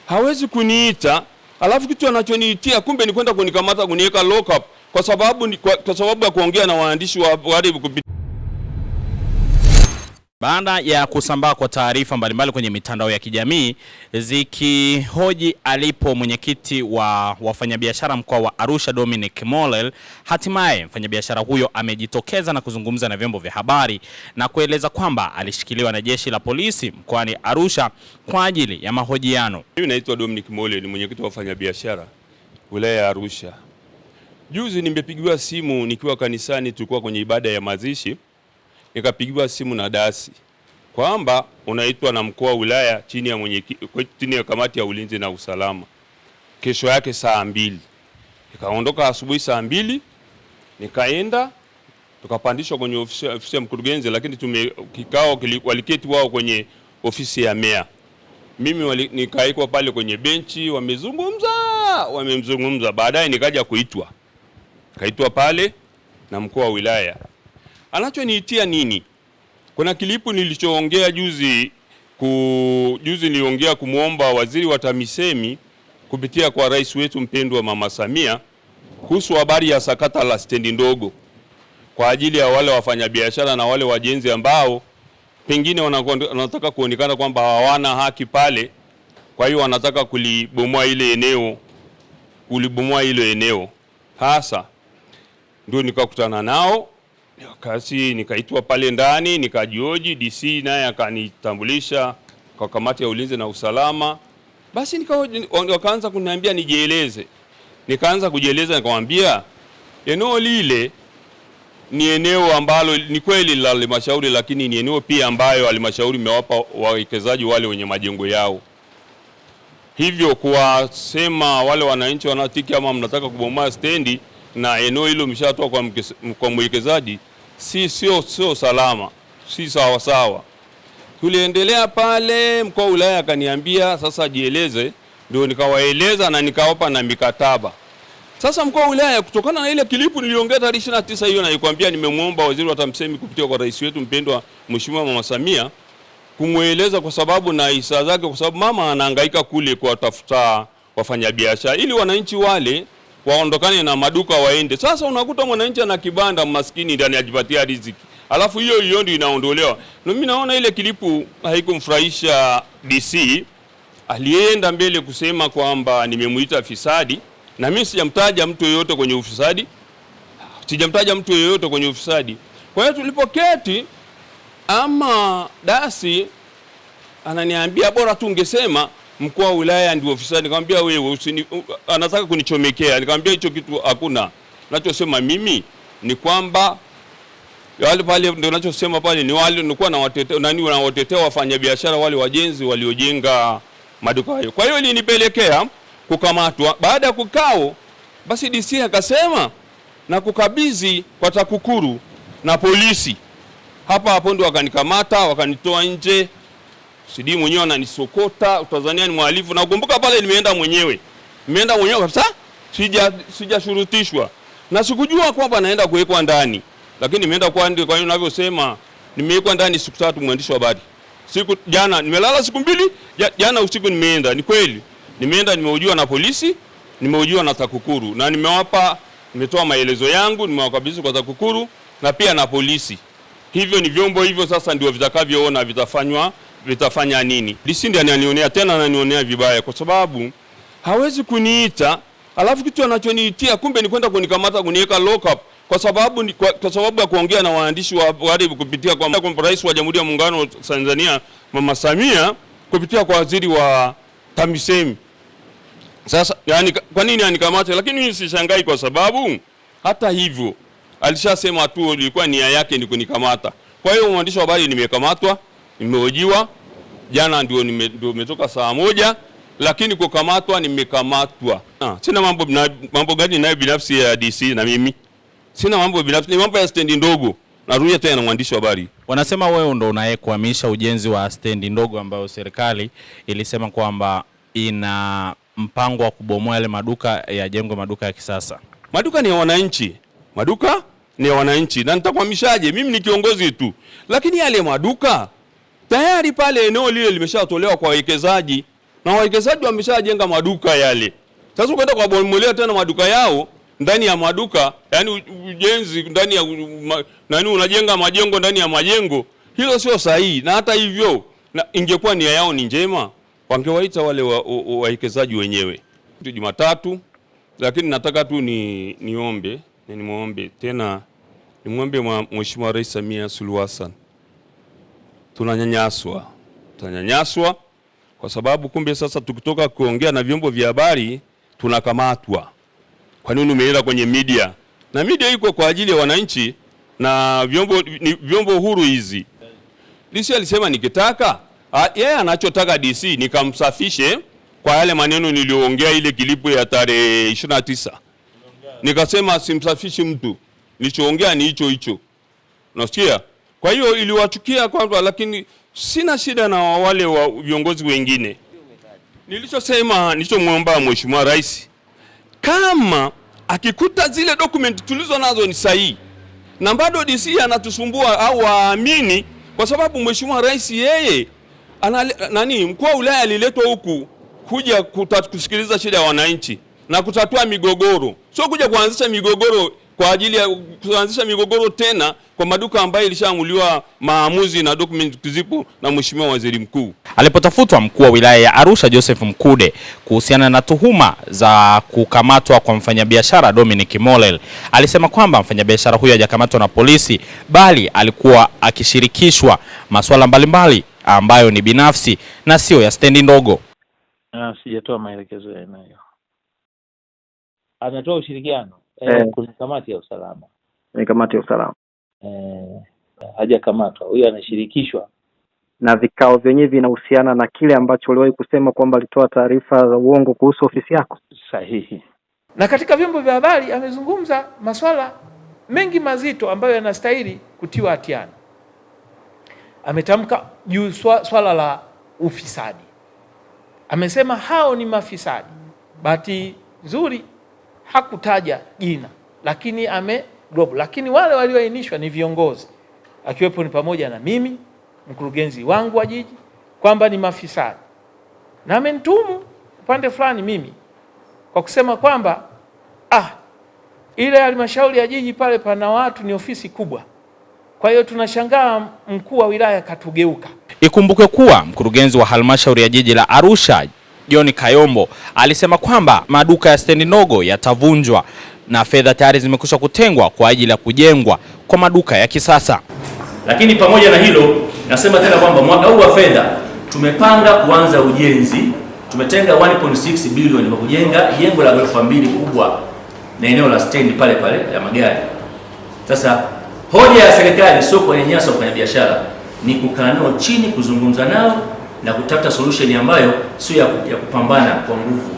hawezi kuniita, alafu kitu anachoniitia kumbe ni kwenda kunikamata kuniweka lock up kwa sababu ya kuongea na waandishi wa habari. Baada ya kusambaa kwa taarifa mbalimbali kwenye mitandao ya kijamii zikihoji alipo mwenyekiti wa wafanyabiashara mkoa wa Arusha Dominic Mollel, hatimaye mfanyabiashara huyo amejitokeza na kuzungumza na vyombo vya habari na kueleza kwamba alishikiliwa na jeshi la polisi mkoani Arusha kwa ajili ya mahojiano. Mimi naitwa Dominic Mollel, ni mwenyekiti wa wafanyabiashara wilaya ya Arusha. Juzi nimepigiwa simu nikiwa kanisani, tulikuwa kwenye ibada ya mazishi. Nikapigiwa simu na dasi kwamba unaitwa na mkuu wa wilaya chini ya kamati ya ulinzi na usalama kesho yake saa 2. Nikaondoka asubuhi saa 2, nikaenda tukapandishwa kwenye ofisi ya mkurugenzi, lakini kikao waliketi wao kwenye ofisi ya meya. Mimi nikaikwa pale kwenye benchi, wamemzungumza. Baadaye nikaja kaitwa pale na mkuu wa wilaya. Anachoniitia nini? Kuna kilipu nilichoongea juzi niliongea kumuomba waziri wa TAMISEMI kupitia kwa rais wetu mpendwa Mama Samia kuhusu habari ya sakata la stendi ndogo kwa ajili ya wale wafanyabiashara na wale wajenzi ambao pengine wanataka kuonekana kwamba hawana haki pale. Kwa hiyo wanataka kulibomoa ile eneo. Hasa ndio nikakutana nao. Kasi nikaitwa pale ndani, nikajioji. DC naye akanitambulisha kwa kamati ya ulinzi na usalama. Basi wakaanza kuniambia nijieleze. Nikaanza kujieleza, nikamwambia eneo lile ni eneo ambalo ni kweli la halmashauri, lakini ni eneo pia ambayo halmashauri imewapa wawekezaji wale wenye majengo yao. Hivyo kuwasema wale wananchi wanatiki ama mnataka kubomoa stendi na eneo hilo mshatoa kwa mwekezaji, sio salama, si sawa. Tuliendelea pale, mkuu wa wilaya akaniambia sasa jieleze, ndio nikawaeleza na nikawapa na mikataba. Sasa mkuu wa wilaya, kutokana na ile kilipu niliongea tarehe 29 hiyo, na nikwambia nimemuomba waziri wa TAMISEMI kupitia kwa rais wetu mpendwa Mheshimiwa Mama Samia kumueleza kwa sababu na hisa zake, kwa sababu mama anahangaika kule kuwatafuta wafanyabiashara ili wananchi wale waondokane na maduka waende. Sasa unakuta mwananchi ana kibanda maskini ndani ajipatia riziki, alafu hiyo ndio inaondolewa. Na mimi naona ile kilipu haikumfurahisha DC. Alienda mbele kusema kwamba nimemuita fisadi, na mimi sijamtaja mtu yeyote kwenye ufisadi. Kwa hiyo tulipoketi, ama dasi ananiambia bora tu ungesema mkuu wa wilaya ndio ofisani. Nikamwambia wewe anataka kunichomekea. Nikamwambia hicho kitu hakuna. Ninachosema mimi ni kwamba wale pale, ndio ninachosema pale ni wale nilikuwa na watetea wafanyabiashara wale wajenzi waliojenga maduka hayo. Kwa hiyo ilinipelekea kukamatwa. Baada ya kukao, basi DC akasema na kukabidhi kwa TAKUKURU na polisi. Hapo ndio wakanikamata, wakanitoa nje. CD mwenyewe ananisokota, Tanzania ni mhalifu. Na ukumbuka pale nimeenda mwenyewe kabisa, sijashurutishwa. Na sikujua kwamba naenda kuwekwa ndani. Lakini nimeenda kwa hiyo ninavyosema nimewekwa ndani siku 3, mwandishi wa habari. Jana nimelala siku 2, jana usiku nimeenda. Ni kweli. Nimeenda, nimehojiwa na polisi, nimehojiwa na TAKUKURU, na nimetoa maelezo yangu, nimewakabidhi kwa TAKUKURU na pia na polisi. Hivyo ni vyombo hivyo sasa ndio vitakavyoona vitafanya nini. DC ndiye ananionea, tena ananionea vibaya kwa sababu hawezi kuniita, alafu kitu anachoniitia kumbe ni kwenda kunikamata kuniweka lock up kwa sababu ya kuongea na waandishi wa habari kupitia kwa rais wa Jamhuri ya Muungano wa Tanzania Mama Samia kupitia kwa waziri wa TAMISEMI. Sasa yani kwa nini anikamate? Lakini mimi sishangai kwa sababu hata hivyo alishasema tu ilikuwa nia yake ni kunikamata. Kwa hiyo mwandishi wa habari nimekamatwa, nimehojiwa. Jana ndio nimetoka saa 1, lakini kukamatwa nimekamatwa. Sina mambo gani nayo binafsi ya DC na mimi. Sina mambo binafsi, ni mambo ya stendi ndogo. Narudia tena mwandishi wa habari. Wanasema wewe ndo unayekwamisha ujenzi wa stendi ndogo ambayo serikali ilisema kwamba ina mpango wa kubomoa yale maduka ya kisasa. Maduka ni ya wananchi. Na nitakwamishaje? Mimi ni kiongozi tu. Lakini yale maduka tayari pale eneo lile limeshatolewa kwa wawekezaji. na wawekezaji wameshajenga maduka yale. Sasa ukaenda kwa bomolea tena maduka yao ndani ya maduka, yani ujenzi ndani ya nani, unajenga majengo ndani ya majengo. Hilo sio sahihi, na hata hivyo na ingekuwa nia yao ni njema, wangewaita wale wawekezaji wenyewe Jumatatu. Lakini nataka tu niombe tena, nimwombe Mheshimiwa Rais Samia Suluhu Hassan, tunanyanyaswa kwa sababu kumbe sasa tukitoka kuongea na vyombo vya habari tunakamatwa. Kwa nini umeenda kwenye media? Na media iko kwa ajili ya wananchi na vyombo huru hizi. DC alisema nikitaka yeye anachotaka DC nikamsafishe kwa yale maneno niliyoongea ile kilipo ya tarehe 29. Nikasema simsafishi mtu. Nilichoongea ni hicho. Unasikia? Kwa hiyo iliwachukia kwanza, lakini sina shida na wale wa viongozi wengine. Nilichomwomba Mheshimiwa Rais, kama akikuta zile document tulizo nazo ni sahihi na bado DC anatusumbua au waamini, kwa sababu Mheshimiwa Rais yeye mkuu wa wilaya aliletwa huku kuja kusikiliza shida ya wananchi na kutatua migogoro, sio kuja kuanzisha migogoro kwa ajili ya kuanzisha migogoro tena kwa maduka ambayo ilishaamuliwa maamuzi na document zipo na Mheshimiwa Waziri Mkuu. Alipotafutwa mkuu wa wilaya ya Arusha Joseph Mkude kuhusiana na tuhuma za kukamatwa kwa mfanyabiashara Dominic Mollel, alisema kwamba mfanyabiashara huyo hajakamatwa na polisi, bali alikuwa akishirikishwa masuala mbalimbali ambayo ni binafsi na sio ya stendi ndogo. Sijatoa maelekezo ya aina hiyo. Anatoa ushirikiano kuna kamati ya usalama. Ni kamati ya usalama. Hajakamatwa. Huyo anashirikishwa. Na vikao vyenyewe vinahusiana na kile ambacho uliwahi kusema kwamba alitoa taarifa za uongo kuhusu ofisi yako. Sahihi. Na katika vyombo vya habari amezungumza masuala mengi mazito ambayo yanastahili kutiwa hatiani. Ametamka juu swala la ufisadi. Amesema hao ni mafisadi. Bahati nzuri hakutaja jina, lakini global. Lakini wale walioainishwa ni viongozi, akiwepo ni pamoja na mimi, mkurugenzi wangu wa jiji, kwamba ni mafisadi. Na amenitumu upande fulani mimi kwa kusema kwamba ile halmashauri ya jiji pale pana watu, ni ofisi kubwa. Kwa hiyo tunashangaa mkuu wa wilaya katugeuka. Ikumbukwe kuwa mkurugenzi wa halmashauri ya jiji la Arusha John Kayombo alisema kwamba maduka ya stendi ndogo yatavunjwa na fedha tayari zimekwisha kutengwa kwa ajili ya kujengwa kwa maduka ya kisasa. Lakini pamoja na hilo, nasema tena kwamba mwaka huu wa fedha tumepanga kuanza ujenzi. Tumetenga 1.6 bilioni kwa kujenga jengo la ghorofa 2 kubwa na eneo la stendi pale ya magari. Sasa hoja ya serikali sio kunyanyasa wafanyabiashara, ni kukaa nao chini, kuzungumza nao na kutafuta solution ambayo sio ya kupambana kwa nguvu.